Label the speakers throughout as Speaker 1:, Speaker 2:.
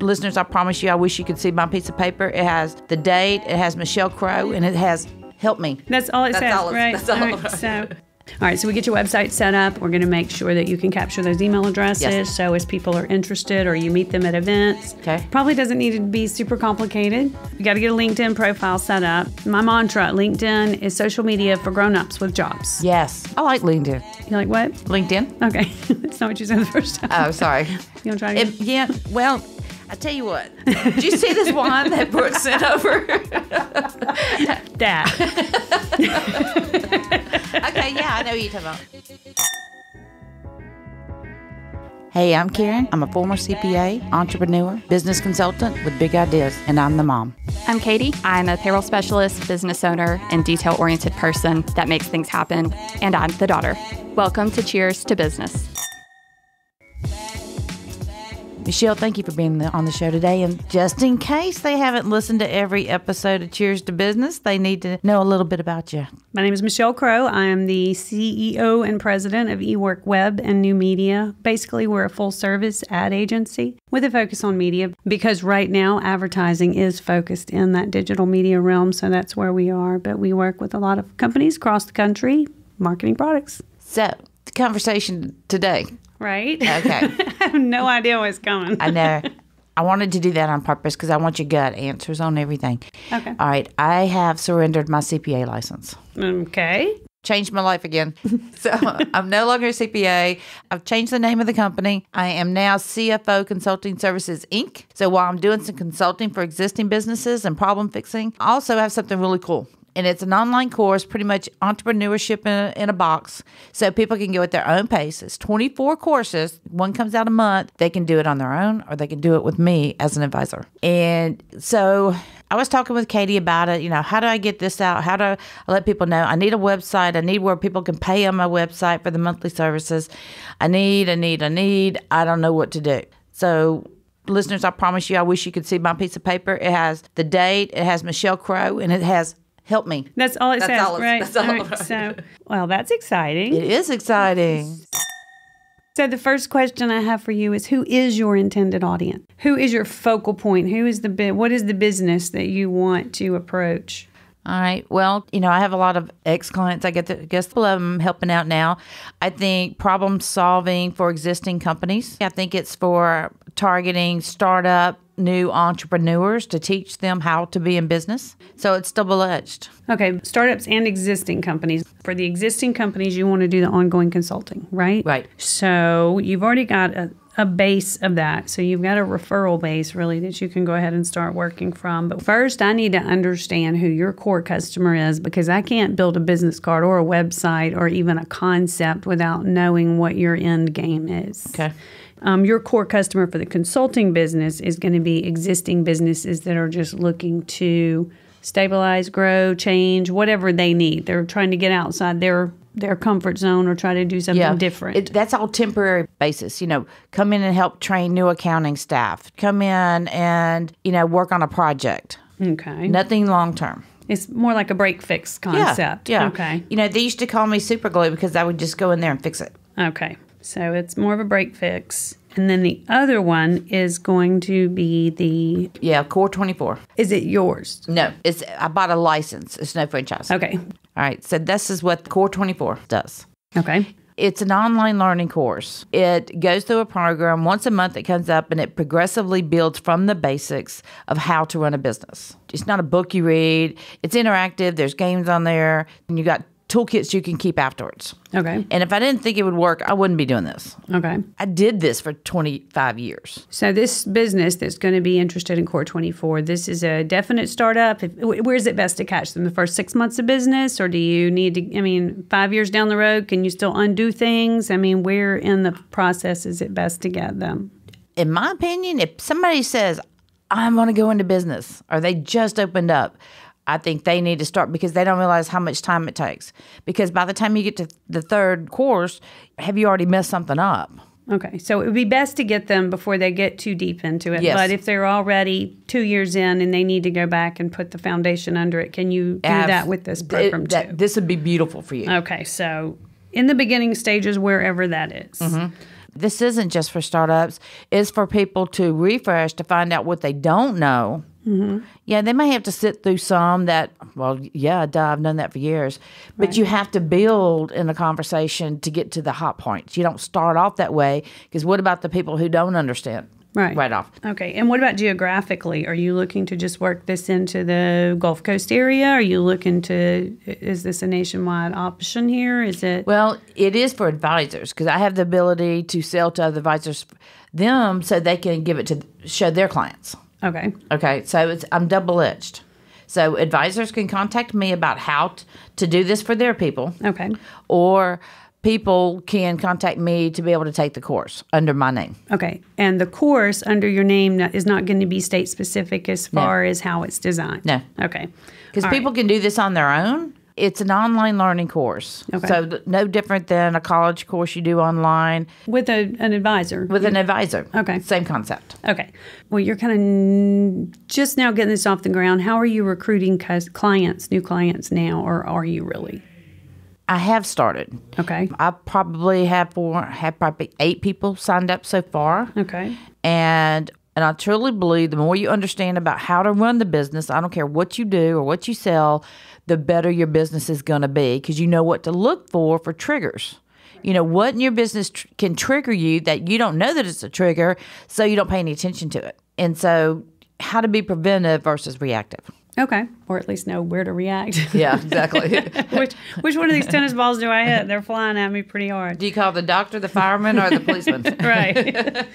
Speaker 1: Listeners, I promise you, I wish you could see my piece of paper. It has the date, it has Michelle Crow, and it has help me.
Speaker 2: That's all it says, right?
Speaker 1: That's all.
Speaker 2: All right, so we get your website set up. We're going to make sure that you can capture those email addresses.
Speaker 1: Yes.
Speaker 2: So as people are interested or you meet them at events.
Speaker 1: Okay.
Speaker 2: Probably doesn't need to be super complicated. You got to get a LinkedIn profile set up. My mantra at LinkedIn is social media for grown-ups with jobs.
Speaker 1: Yes. I like LinkedIn.
Speaker 2: You like what?
Speaker 1: LinkedIn?
Speaker 2: Okay. That's not what you said the first time.
Speaker 1: Oh, sorry.
Speaker 2: You want to try it again?
Speaker 1: Yeah, well, I tell you what. Did you see this wine that Brooke sent over?
Speaker 2: That.
Speaker 1: Okay, yeah, I know what you're talking about. Hey, I'm Karen. I'm a former CPA, entrepreneur, business consultant with big ideas, and I'm the mom.
Speaker 3: I'm Cadie. I'm a payroll specialist, business owner, and detail-oriented person that makes things happen, and I'm the daughter. Welcome to Cheers to Business.
Speaker 1: Michelle, thank you for being on the show today. And just in case they haven't listened to every episode of Cheers to Business, they need to know a little bit about you.
Speaker 2: My name is Michelle Crow. I am the CEO and president of eWork Web and New Media. Basically, we're a full-service ad agency with a focus on media because right now advertising is focused in that digital media realm, so that's where we are. But we work with a lot of companies across the country marketing products.
Speaker 1: So, the conversation today.
Speaker 2: Right?
Speaker 1: Okay.
Speaker 2: I have no idea what's coming.
Speaker 1: I know. I wanted to do that on purpose because I want your gut answers on everything.
Speaker 2: Okay.
Speaker 1: All right. I have surrendered my CPA license.
Speaker 2: Okay.
Speaker 1: Changed my life again. So I'm no longer a CPA. I've changed the name of the company. I am now CFO Consulting Services, Inc. So while I'm doing some consulting for existing businesses and problem fixing, I also have something really cool. And it's an online course, pretty much entrepreneurship in a box, so people can go at their own pace. It's 24 courses. One comes out a month. They can do it on their own, or they can do it with me as an advisor. And so I was talking with Cadie about it. You know, how do I get this out? How do I let people know? I need a website. I need where people can pay on my website for the monthly services. I need. I don't know what to do. So listeners, I promise you, I wish you could see my piece of paper. It has the date. It has Michelle Crow, and it has help me.
Speaker 2: That's all it says, right?
Speaker 1: That's all.
Speaker 2: Right. So, well, that's exciting.
Speaker 1: It is exciting.
Speaker 2: So the first question I have for you is, who is your intended audience? Who is your focal point? What is the business that you want to approach?
Speaker 1: All right. Well, I have a lot of ex-clients. I guess a couple of them helping out now. I think problem solving for existing companies. I think it's for targeting startup new entrepreneurs to teach them how to be in business. So it's double-edged.
Speaker 2: Okay. Startups and existing companies. For the existing companies, you want to do the ongoing consulting, right?
Speaker 1: Right.
Speaker 2: So you've already got a base of that. So you've got a referral base, really, that you can go ahead and start working from. But first, I need to understand who your core customer is, because I can't build a business card or a website or even a concept without knowing what your end game is.
Speaker 1: Okay.
Speaker 2: Your core customer for the consulting business is going to be existing businesses that are just looking to stabilize, grow, change, whatever they need. They're trying to get outside their comfort zone or try to do something different.
Speaker 1: That's all temporary basis. Come in and help train new accounting staff. Come in and, work on a project.
Speaker 2: Okay.
Speaker 1: Nothing long term.
Speaker 2: It's more like a break-fix concept.
Speaker 1: Yeah.
Speaker 2: Okay.
Speaker 1: They used to call me super glue because I would just go in there and fix it.
Speaker 2: Okay. So it's more of a break fix. And then the other one is going to be the...
Speaker 1: Yeah, Core 24.
Speaker 2: Is it yours?
Speaker 1: No, I bought a license. It's no franchise.
Speaker 2: Okay.
Speaker 1: All right, so this is what Core 24 does.
Speaker 2: Okay.
Speaker 1: It's an online learning course. It goes through a program. Once a month it comes up, and it progressively builds from the basics of how to run a business. It's not a book you read. It's interactive. There's games on there, and you got toolkits you can keep afterwards.
Speaker 2: Okay.
Speaker 1: And if I didn't think it would work, I wouldn't be doing this.
Speaker 2: Okay.
Speaker 1: I did this for 25 years.
Speaker 2: So this business that's going to be interested in Core 24, this is a definite startup. Where is it best to catch them? The first 6 months of business? Or do you need to, 5 years down the road, can you still undo things? Where in the process is it best to get them?
Speaker 1: In my opinion, if somebody says, I'm going to go into business, or they just opened up, I think they need to start, because they don't realize how much time it takes. Because by the time you get to the third course, have you already messed something up?
Speaker 2: Okay. So it would be best to get them before they get too deep into it.
Speaker 1: Yes.
Speaker 2: But if they're already 2 years in and they need to go back and put the foundation under it, can you do that with this program too?
Speaker 1: This would be beautiful for you.
Speaker 2: Okay. So in the beginning stages, wherever that is.
Speaker 1: Mm-hmm. this isn't just for startups. It's for people to refresh, to find out what they don't know. Mm-hmm. Yeah, they may have to sit through some that, well, yeah, duh, I've done that for years. But
Speaker 2: Right.
Speaker 1: you have to build in a conversation to get to the hot points. You don't start off that way, because what about the people who don't understand right off?
Speaker 2: Okay. And what about geographically? Are you looking to just work this into the Gulf Coast area? Are you looking to, is this a nationwide option here? Is it?
Speaker 1: Well, it is for advisors, because I have the ability to sell to other advisors, them, so they can give it to, show their clients.
Speaker 2: Okay.
Speaker 1: Okay, so I'm double-edged. So advisors can contact me about how to do this for their people.
Speaker 2: Okay.
Speaker 1: Or people can contact me to be able to take the course under my name.
Speaker 2: Okay. And the course under your name is not going to be state specific as far as how it's designed?
Speaker 1: No.
Speaker 2: Okay.
Speaker 1: Because
Speaker 2: All
Speaker 1: people
Speaker 2: right.
Speaker 1: can do this on their own. It's an online learning course.
Speaker 2: Okay.
Speaker 1: So no different than a college course you do online
Speaker 2: With an advisor?
Speaker 1: with an advisor.
Speaker 2: Okay.
Speaker 1: Same concept.
Speaker 2: Okay. Well, you're kind of just now getting this off the ground. How are you recruiting clients, new clients now, or are you really?
Speaker 1: I have started.
Speaker 2: Okay.
Speaker 1: I probably have probably 8 people signed up so far.
Speaker 2: Okay.
Speaker 1: And I truly believe the more you understand about how to run the business, I don't care what you do or what you sell, the better your business is going to be, because you know what to look for triggers. You know what in your business can trigger you that you don't know that it's a trigger, so you don't pay any attention to it. And so how to be preventive versus reactive.
Speaker 2: Okay. Or at least know where to react.
Speaker 1: Yeah, exactly.
Speaker 2: Which one of these tennis balls do I hit? They're flying at me pretty hard.
Speaker 1: Do you call the doctor, the fireman, or the policeman?
Speaker 2: Right.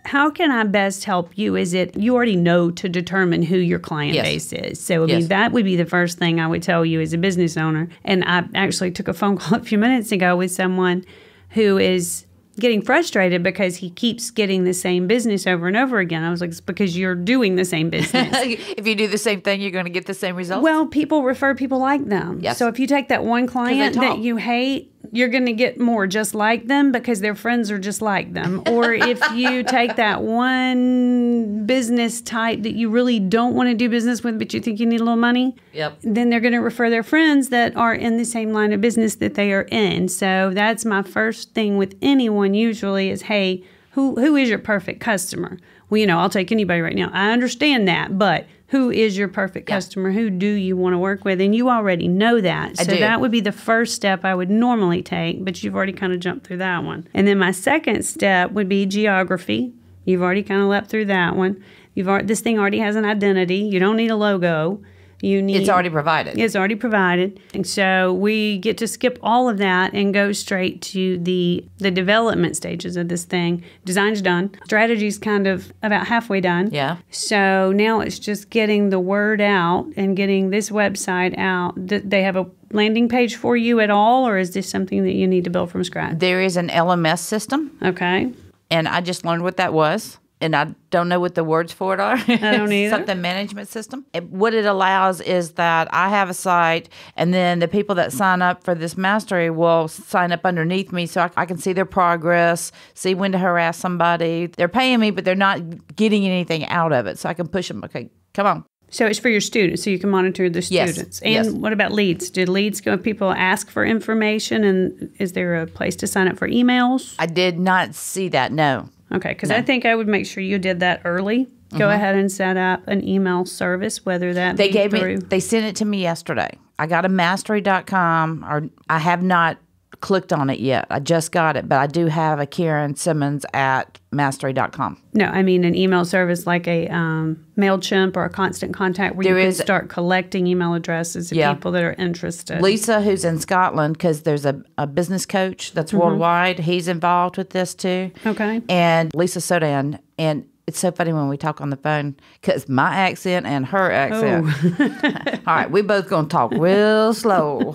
Speaker 2: How can I best help you? Is it you already know to determine who your client
Speaker 1: Yes.
Speaker 2: base is? So, I
Speaker 1: Yes.
Speaker 2: mean, that would be the first thing I would tell you as a business owner. And I actually took a phone call a few minutes ago with someone who is getting frustrated because he keeps getting the same business over and over again. I was like, it's because you're doing the same business.
Speaker 1: If you do the same thing, you're going to get the same results.
Speaker 2: Well, people refer people like them.
Speaker 1: Yes.
Speaker 2: So if you take that one client
Speaker 1: talk.
Speaker 2: that you hate, you're going to get more just like them because their friends are just like them. Or if you take that one business type that you really don't want to do business with, but you think you need a little money,
Speaker 1: Yep.
Speaker 2: then they're going to refer their friends that are in the same line of business that they are in. So that's my first thing with anyone usually is, hey, who is your perfect customer? Well, you know, I'll take anybody right now. I understand that, but who is your perfect customer? Who do you want to work with? And you already know that. So
Speaker 1: do.
Speaker 2: that would be the first step I would normally take, but you've already kind of jumped through that one. And then my second step would be geography. You've already kind of leapt through that one. This thing already has an identity. You don't need a logo.
Speaker 1: It's already provided.
Speaker 2: It's already provided. And so we get to skip all of that and go straight to the development stages of this thing. Design's done. Strategy's kind of about halfway done.
Speaker 1: Yeah.
Speaker 2: So now it's just getting the word out and getting this website out. They have a landing page for you at all, or is this something that you need to build from scratch?
Speaker 1: There is an LMS system,
Speaker 2: Okay.
Speaker 1: and I just learned what that was. And I don't know what the words for it are.
Speaker 2: I don't either.
Speaker 1: Something management system. What it allows is that I have a site, and then the people that sign up for this mastery will sign up underneath me so I can see their progress, see when to harass somebody. They're paying me, but they're not getting anything out of it. So I can push them. Okay, come on.
Speaker 2: So it's for your students, so you can monitor the
Speaker 1: Yes,
Speaker 2: students. And
Speaker 1: yes.
Speaker 2: what about leads? Did leads go if people ask for information, and is there a place to sign up for emails?
Speaker 1: I did not see that, no.
Speaker 2: Okay, because I think I would make sure you did that early. Go ahead and set up an email service, whether that
Speaker 1: They
Speaker 2: be
Speaker 1: gave
Speaker 2: through.
Speaker 1: they sent it to me yesterday. I got a mastery.com, or I have not clicked on it yet. I just got it, but I do have a Karen Simmons at mastery.com.
Speaker 2: No, I mean an email service like a MailChimp or a Constant Contact where
Speaker 1: There
Speaker 2: you can
Speaker 1: is-
Speaker 2: start collecting email addresses of
Speaker 1: Yeah.
Speaker 2: people that are interested.
Speaker 1: Lisa, who's in Scotland, because there's a business coach that's worldwide, he's involved with this too.
Speaker 2: Okay.
Speaker 1: And Lisa Sodan. And it's so funny when we talk on the phone because my accent and her accent. All right, we both going to talk real slow.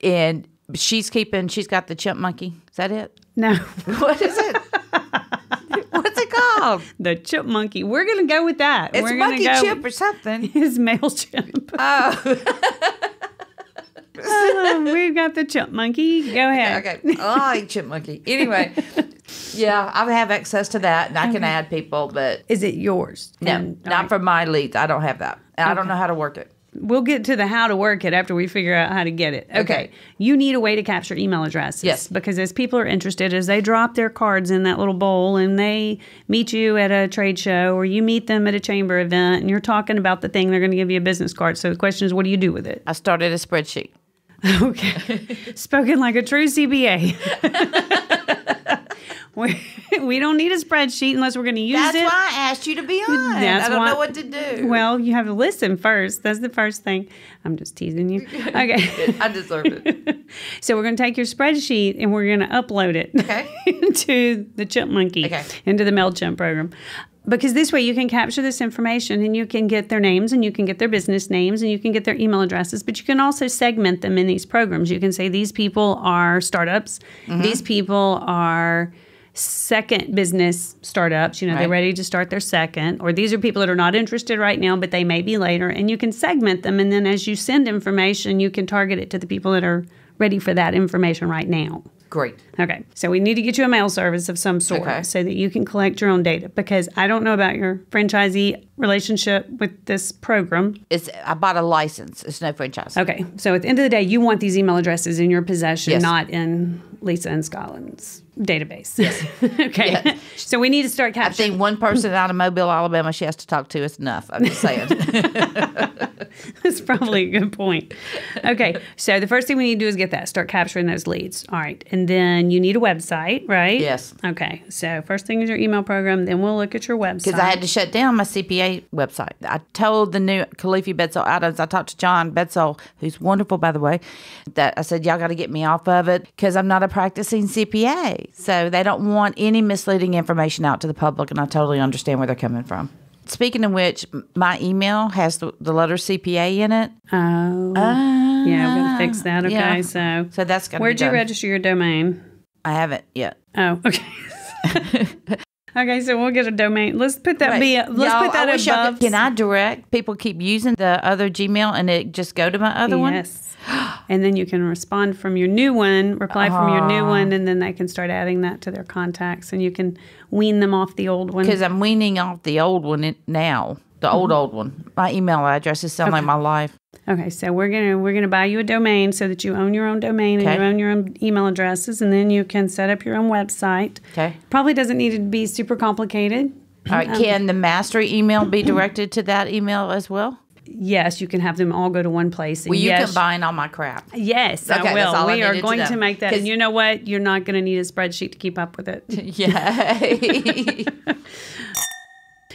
Speaker 1: And she's got the chimp monkey. Is that it?
Speaker 2: No,
Speaker 1: What is it? What's it called?
Speaker 2: the chip monkey. We're going to go with that.
Speaker 1: It's
Speaker 2: We're gonna
Speaker 1: monkey
Speaker 2: go
Speaker 1: chip or something.
Speaker 2: It's MailChimp. We've got the chip monkey. Go ahead.
Speaker 1: Okay. Oh, I like chip monkey. Anyway, yeah, I have access to that, and I can add people, but
Speaker 2: Is it yours?
Speaker 1: no,
Speaker 2: And-
Speaker 1: not for my leads. I don't have that. And I don't know how to work it.
Speaker 2: We'll get to the how to work it after we figure out how to get it. Okay. You need a way to capture email addresses.
Speaker 1: Yes.
Speaker 2: Because as people are interested, as they drop their cards in that little bowl and they meet you at a trade show or you meet them at a chamber event and you're talking about the thing, they're going to give you a business card. So the question is, what do you do with it?
Speaker 1: I started a spreadsheet.
Speaker 2: Okay. Spoken like a true CBA. We don't need a spreadsheet unless we're going to use it.
Speaker 1: That's why I asked you to be on. I don't know what to do.
Speaker 2: Well, you have to listen first. That's the first thing. I'm just teasing you. Okay.
Speaker 1: I deserve it.
Speaker 2: So we're going to take your spreadsheet and we're going to upload it into the Chipmunky, into the MailChimp program. Because this way you can capture this information and you can get their names and you can get their business names and you can get their email addresses, but you can also segment them in these programs. You can say these people are startups. These people are second business startups. They're ready to start their second. Or these are people that are not interested right now, but they may be later. And you can segment them. And then as you send information, you can target it to the people that are ready for that information right now.
Speaker 1: Great.
Speaker 2: Okay. So we need to get you a mail service of some sort so that you can collect your own data, because I don't know about your franchisee relationship with this program.
Speaker 1: I bought a license. It's no franchise.
Speaker 2: Okay. So at the end of the day, you want these email addresses in your possession, not in Lisa and Scotland's database.
Speaker 1: Yes.
Speaker 2: Okay. Yes. So we need to start capturing.
Speaker 1: I think one person out of Mobile, Alabama, she has to talk to is enough. I'm just saying.
Speaker 2: That's probably a good point. Okay. So the first thing we need to do is get that. Start capturing those leads. All right. And then you need a website, right?
Speaker 1: Yes.
Speaker 2: Okay. So first thing is your email program. Then we'll look at your website.
Speaker 1: Because I had to shut down my CPA website. I told the new Khalifi Bedsole Adams, I talked to John Bedsole, who's wonderful, by the way, that I said, y'all got to get me off of it because I'm not a practicing CPA. So they don't want any misleading information out to the public, and I totally understand where they're coming from. Speaking of which, my email has the letter CPA in it.
Speaker 2: Oh. Yeah, we've got to fix that. Okay,
Speaker 1: yeah.
Speaker 2: So
Speaker 1: that's got to be
Speaker 2: where'd you
Speaker 1: done.
Speaker 2: register your domain?
Speaker 1: I haven't yet.
Speaker 2: Oh, okay. Okay, so we'll get a domain. Let's put that put that above.
Speaker 1: Can I direct? People keep using the other Gmail and it just go to my other one?
Speaker 2: Yes. And then you can respond from your new one, reply from your new one, and then they can start adding that to their contacts, and you can wean them off the old one.
Speaker 1: Because I'm weaning off the old one now, the old one. My email addresses sound like my life.
Speaker 2: Okay, so we're gonna buy you a domain so that you own your own domain and you own your own email addresses, and then you can set up your own website.
Speaker 1: Okay.
Speaker 2: Probably doesn't need to be super complicated.
Speaker 1: All right. Can the master email be directed to that email as well?
Speaker 2: Yes, you can have them all go to one place.
Speaker 1: Will you combine all my crap?
Speaker 2: Yes,
Speaker 1: okay,
Speaker 2: I will.
Speaker 1: That's all
Speaker 2: we
Speaker 1: I
Speaker 2: are going
Speaker 1: to
Speaker 2: to make that. And you know what? You're not going to need a spreadsheet to keep up with it.
Speaker 1: Yay.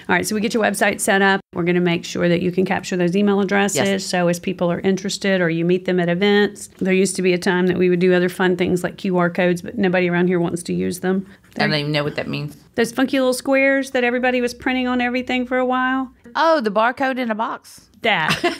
Speaker 2: All right, so we get your website set up. We're going to make sure that you can capture those email addresses.
Speaker 1: Yes.
Speaker 2: So as people are interested or you meet them at events, there used to be a time that we would do other fun things like QR codes, but nobody around here wants to use them.
Speaker 1: I don't even know what that means.
Speaker 2: Those funky little squares that everybody was printing on everything for a while.
Speaker 1: Oh, the barcode in a box.
Speaker 2: That.
Speaker 1: Okay,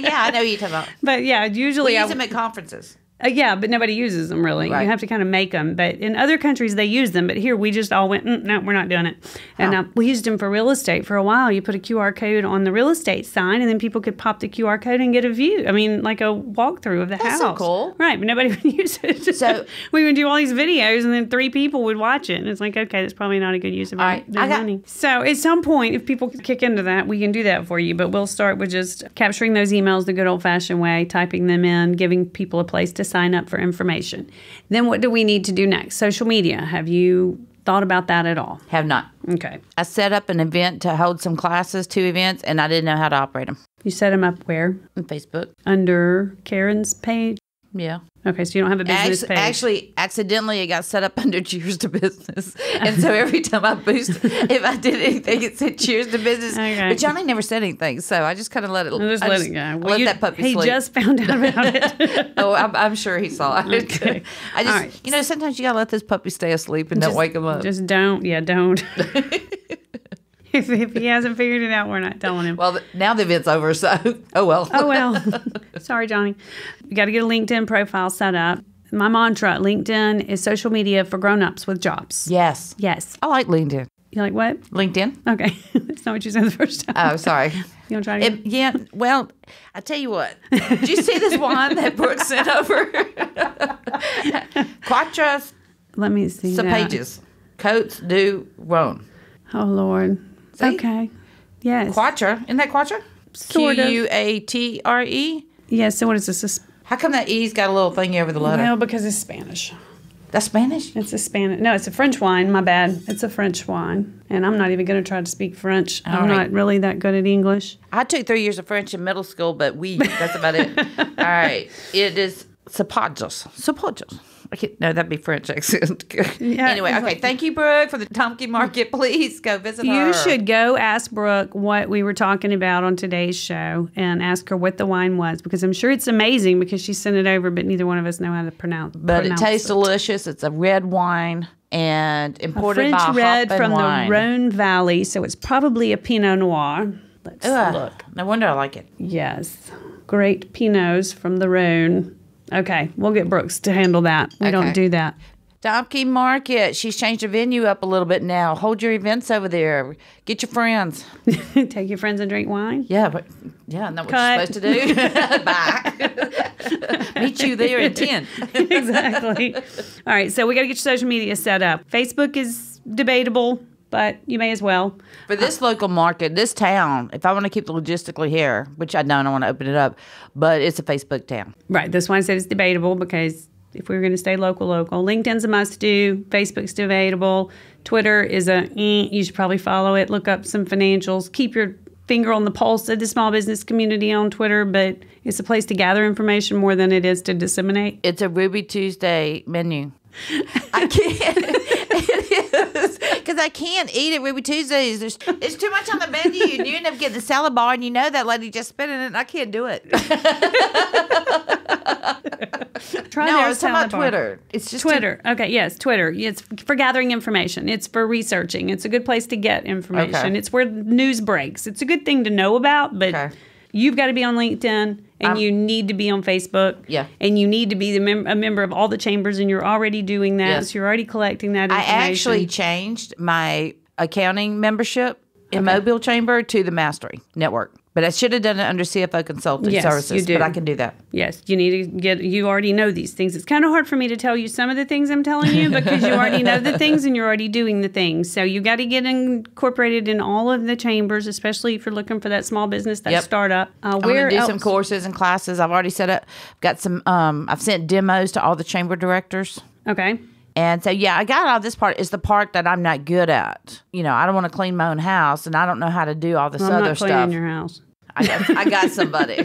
Speaker 1: yeah, I know what you're talking about.
Speaker 2: But yeah, usually
Speaker 1: we use them at conferences.
Speaker 2: Yeah, but nobody uses them really.
Speaker 1: Right.
Speaker 2: You have to kind of make them. But in other countries, they use them. But here, we just all went, no, we're not doing it. And we used them for real estate for a while. You put a QR code on the real estate sign, and then people could pop the QR code and get a view. I mean, like a walkthrough of the house.
Speaker 1: That's so cool.
Speaker 2: Right, but nobody would use it. So we would do all these videos, and then 3 people would watch it. And it's like, okay, that's probably not a good use of their money. So at some point, if people kick into that, we can do that for you. But we'll start with just capturing those emails the good old-fashioned way, typing them in, giving people a place to sign up for information. Then what do we need to do next? Social media. Have you thought about that at all?
Speaker 1: Have not.
Speaker 2: Okay.
Speaker 1: I set up an event to hold some classes, 2 events, and I didn't know how to operate them.
Speaker 2: You set them up where?
Speaker 1: On Facebook.
Speaker 2: Under Karen's page?
Speaker 1: Yeah.
Speaker 2: Okay, so you don't have a business page.
Speaker 1: Actually, accidentally, it got set up under Cheers to Business. And so every time I boost, if I did anything, it said Cheers to Business. Okay. But Johnny never said anything, so I just kind of let it go.
Speaker 2: Let it go.
Speaker 1: Let that puppy sleep.
Speaker 2: He just found out about it.
Speaker 1: Oh, I'm sure he saw it.
Speaker 2: Okay.
Speaker 1: I just, sometimes you got to let this puppy stay asleep and don't wake him up.
Speaker 2: Just don't. Yeah, don't. If he hasn't figured it out, we're not telling him.
Speaker 1: Well, now the event's over, so oh well.
Speaker 2: Oh well. Sorry, Johnny. You got to get a LinkedIn profile set up. My mantra, LinkedIn is social media for grown-ups with jobs.
Speaker 1: Yes.
Speaker 2: Yes.
Speaker 1: I like LinkedIn.
Speaker 2: You like what?
Speaker 1: LinkedIn.
Speaker 2: Okay. That's not what you said the first time.
Speaker 1: Oh, sorry.
Speaker 2: You want to try it again?
Speaker 1: Yeah. Well, I tell you what. Did you see this wine that Brooke sent over? Quattro.
Speaker 2: Let me see
Speaker 1: pages. Coats du Rhone.
Speaker 2: Oh, Lord.
Speaker 1: See?
Speaker 2: Okay. Yes.
Speaker 1: Quatra. Isn't that Quatra?
Speaker 2: Sort of.
Speaker 1: Quatre?
Speaker 2: Yeah, so what is this?
Speaker 1: How come that E's got a little thingy over the letter?
Speaker 2: Well, because it's Spanish.
Speaker 1: That's Spanish?
Speaker 2: It's a Spanish. No, it's a French wine. My bad. It's a French wine. And I'm not even going to try to speak French. I'm not really that good at English.
Speaker 1: I took 3 years of French in middle school, but that's about it. All right. It is Sapajos. Sapajos. No, that'd be French accent.
Speaker 2: Yeah,
Speaker 1: anyway, okay. Thank you, Brooke, for the donkey market. Please go visit her.
Speaker 2: You should go ask Brooke what we were talking about on today's show and ask her what the wine was, because I'm sure it's amazing because she sent it over, but neither one of us know how to pronounce it.
Speaker 1: But it tastes delicious. It's a red wine and imported by
Speaker 2: French red
Speaker 1: Hop
Speaker 2: from
Speaker 1: and Wine.
Speaker 2: the Rhone Valley, so it's probably a Pinot Noir. Let's look.
Speaker 1: No wonder I like it.
Speaker 2: Yes. Great Pinots from the Rhone. Okay, we'll get Brooks to handle that. We don't do that.
Speaker 1: Donkey Market. She's changed her venue up a little bit now. Hold your events over there. Get your friends.
Speaker 2: Take your friends and drink wine?
Speaker 1: Yeah, but I know what you're supposed to do. Bye. Meet you there at 10.
Speaker 2: Exactly. All right, so we got to get your social media set up. Facebook is debatable, but you may as well.
Speaker 1: For this local market, this town, if I want to keep it logistically here, which I don't, I want to open it up, but it's a Facebook town.
Speaker 2: Right. That's why I said it's debatable, because if we were going to stay local, LinkedIn's a must-do. Facebook's debatable. Twitter is you should probably follow it. Look up some financials. Keep your finger on the pulse of the small business community on Twitter, but it's a place to gather information more than it is to disseminate.
Speaker 1: It's a Ruby Tuesday menu. I can't. It is. Because I can't eat at Ruby Tuesdays. There's too much on the menu, and you end up getting the salad bar, and you know that lady just spit in it, and I can't do it. I was talking about Twitter. It's just
Speaker 2: Twitter. Okay, yes, Twitter. It's for gathering information. It's for researching. It's a good place to get information. Okay. It's where news breaks. It's a good thing to know about, but you've got to be on LinkedIn, and you need to be on Facebook. Yeah. And you need to be a member of all the chambers, and you're already doing that. Yes. So you're already collecting that information.
Speaker 1: I actually changed my accounting membership in Mobile Chamber to the Mastery Network. But I should have done it under CFO Consulting Services. You do. But I can do that.
Speaker 2: Yes, you need to you already know these things. It's kind of hard for me to tell you some of the things I'm telling you because you already know the things and you're already doing the things. So you got to get incorporated in all of the chambers, especially if you're looking for that small business, that startup.
Speaker 1: I'm going to do some courses and classes. I've already set up. Got some. I've sent demos to all the chamber directors.
Speaker 2: Okay.
Speaker 1: And so, I got all this part. Is the part that I'm not good at. You know, I don't want to clean my own house, and I don't know how to do all this other stuff.
Speaker 2: I'm not cleaning your house.
Speaker 1: I got somebody.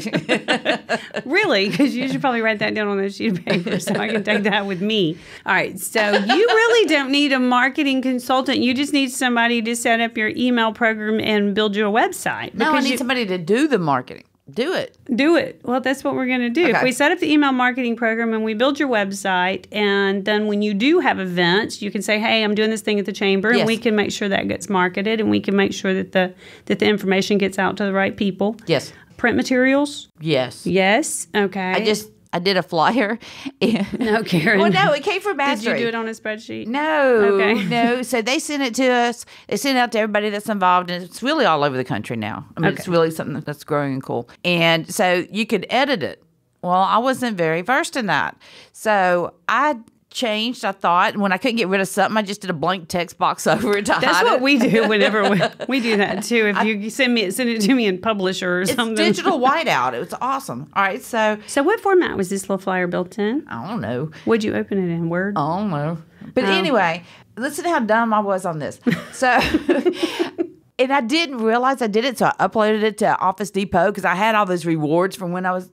Speaker 2: Really? Because you should probably write that down on a sheet of paper so I can take that with me. All right. So you really don't need a marketing consultant. You just need somebody to set up your email program and build your website.
Speaker 1: No, I need somebody to do the marketing. Do it.
Speaker 2: Do it. Well, that's what we're going to do. Okay. If we set up the email marketing program and we build your website, and then when you do have events, you can say, hey, I'm doing this thing at the chamber, and we can make sure that gets marketed, and we can make sure that the information gets out to the right people.
Speaker 1: Yes.
Speaker 2: Print materials?
Speaker 1: Yes.
Speaker 2: Yes. Okay.
Speaker 1: I did a flyer.
Speaker 2: No, Karen.
Speaker 1: Well, no, it came from Mastery.
Speaker 2: Did you do it on a spreadsheet?
Speaker 1: No.
Speaker 2: Okay.
Speaker 1: No. So they sent it to us. They sent it out to everybody that's involved, and it's really all over the country now. I mean, it's really something that's growing and cool. And so you could edit it. Well, I wasn't very versed in that. So I changed, I thought, and when I couldn't get rid of something, I just did a blank text box over it to hide it.
Speaker 2: That's what we do whenever we do that too. If you send it to me in Publisher or something.
Speaker 1: It's digital whiteout. It was awesome. All right, so
Speaker 2: what format was this little flyer built in?
Speaker 1: I don't know.
Speaker 2: Would you open it in Word?
Speaker 1: I don't know. But anyway, listen to how dumb I was on this. So and I didn't realize I did it, so I uploaded it to Office Depot because I had all those rewards from when I was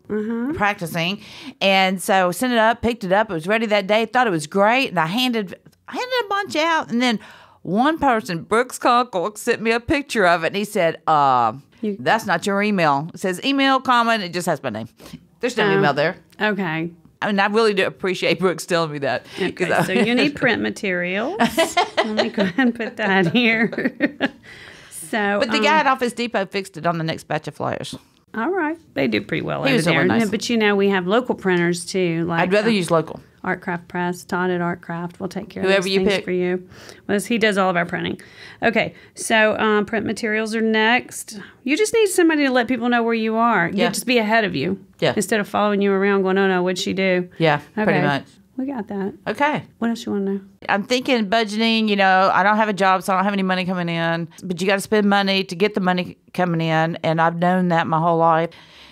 Speaker 1: practicing. And so I sent it up, picked it up. It was ready that day. Thought it was great. And I handed a bunch out. And then one person, Brooks Conkle, sent me a picture of it. And he said, that's not your email. It says email, comma, and it just has my name. There's no email there.
Speaker 2: Okay.
Speaker 1: I mean, I really do appreciate Brooks telling me that.
Speaker 2: Okay, so you need print materials. Let me go ahead and put that here.
Speaker 1: But the guy at Office Depot fixed it on the next batch of flyers.
Speaker 2: All right. They do pretty well
Speaker 1: over there. Nice.
Speaker 2: But we have local printers too. Like
Speaker 1: I'd rather use local.
Speaker 2: Artcraft Press, Todd at Artcraft will take care
Speaker 1: of
Speaker 2: those things for you. Well, he does all of our printing. Okay, so print materials are next. You just need somebody to let people know where you are. Yeah. Just be ahead of you. Yeah. Instead of following you around going, oh no, what'd she do?
Speaker 1: Yeah, pretty much.
Speaker 2: We got that.
Speaker 1: Okay.
Speaker 2: What else you want to know?
Speaker 1: I'm thinking budgeting, I don't have a job, so I don't have any money coming in. But you got to spend money to get the money coming in, and I've known that my whole life.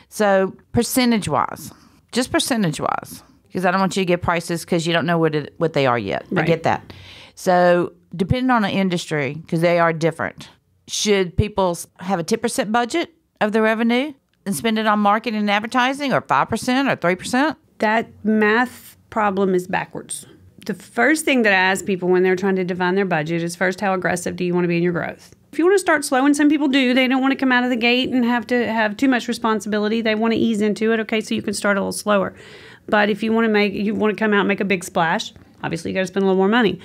Speaker 1: So percentage-wise, just percentage-wise, because I don't want you to get prices because you don't know what they are yet.
Speaker 2: Right.
Speaker 1: I get that. So depending on the industry, because they are different, should people have a 10% budget of their revenue and spend it on marketing and advertising, or 5% or 3%?
Speaker 2: That math problem is backwards. The first thing that I ask people when they're trying to define their budget is first, how aggressive do you want to be in your growth? If you want to start slow, and some people do, they don't want to come out of the gate and have to have too much responsibility. They want to ease into it. Okay, so you can start a little slower. But if you want to come out and make a big splash, obviously you got to spend a little more money.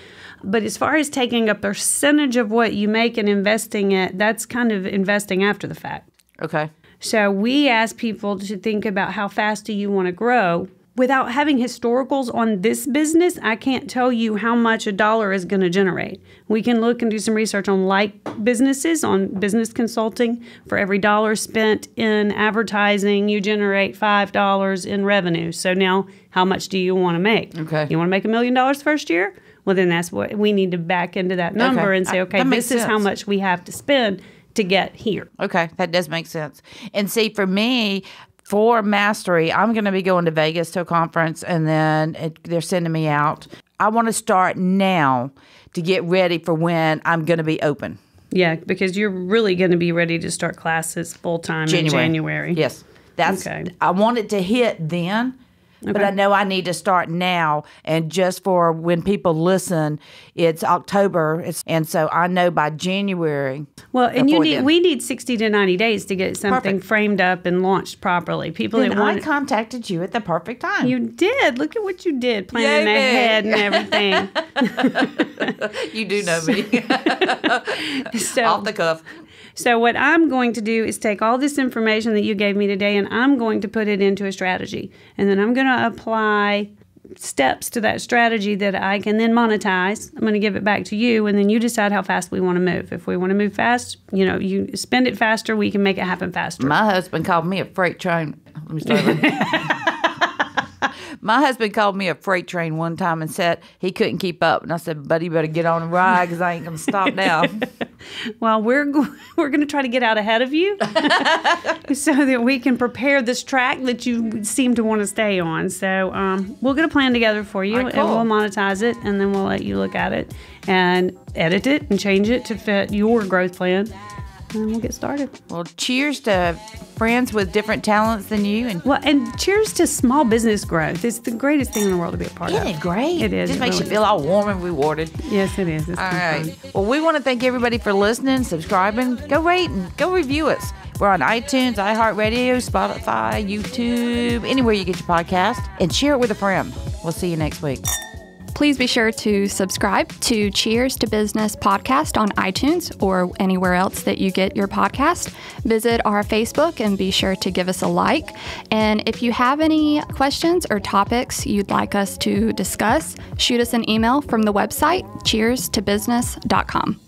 Speaker 2: But as far as taking a percentage of what you make and investing it, that's kind of investing after the fact.
Speaker 1: Okay.
Speaker 2: So we ask people to think about how fast do you want to grow. Without having historicals on this business, I can't tell you how much a dollar is going to generate. We can look and do some research on like businesses, on business consulting. For every dollar spent in advertising, you generate $5 in revenue. So now, how much do you want to make?
Speaker 1: Okay.
Speaker 2: You want to make $1 million first year? Well, then that's what we need to back into that number and say, okay, this is how much we have to spend to get here.
Speaker 1: Okay, that does make sense. And see, for me, for mastery, I'm going to be going to Vegas to a conference, and then they're sending me out. I want to start now to get ready for when I'm going to be open.
Speaker 2: Yeah, because you're really going to be ready to start classes full-time in January.
Speaker 1: Yes.
Speaker 2: Okay.
Speaker 1: I want it to hit then. But I know I need to start now, and just for when people listen, it's October, and so I know by January.
Speaker 2: Well, and we need 60 to 90 days to get something framed up and launched properly. People
Speaker 1: then
Speaker 2: that want
Speaker 1: I contacted you at the perfect time.
Speaker 2: You did. Look at what you did, planning ahead and everything.
Speaker 1: You do know me.
Speaker 2: So,
Speaker 1: off the cuff.
Speaker 2: So what I'm going to do is take all this information that you gave me today, and I'm going to put it into a strategy. And then I'm going to apply steps to that strategy that I can then monetize. I'm going to give it back to you, and then you decide how fast we want to move. If we want to move fast, you spend it faster, we can make it happen faster.
Speaker 1: My husband called me a freight train. Let me start over. My husband called me a freight train one time and said he couldn't keep up. And I said, buddy, you better get on the ride because I ain't going to stop now.
Speaker 2: Well, we're going to try to get out ahead of you so that we can prepare this track that you seem to want to stay on. So we'll get a plan together for you, and we'll monetize it, and then we'll let you look at it and edit it and change it to fit your growth plan. And we'll get started.
Speaker 1: Well, cheers to friends with different talents than you.
Speaker 2: And cheers to small business growth. It's the greatest thing in the world to be a part of.
Speaker 1: Isn't it great?
Speaker 2: It is.
Speaker 1: It just makes you feel all warm and rewarded.
Speaker 2: Yes, it is. It's
Speaker 1: all right. Well, we want to thank everybody for listening, subscribing. Go rate and go review us. We're on iTunes, iHeartRadio, Spotify, YouTube, anywhere you get your podcast. And share it with a friend. We'll see you next week.
Speaker 3: Please be sure to subscribe to Cheers to Business podcast on iTunes or anywhere else that you get your podcast. Visit our Facebook and be sure to give us a like. And if you have any questions or topics you'd like us to discuss, shoot us an email from the website cheerstobusiness.com.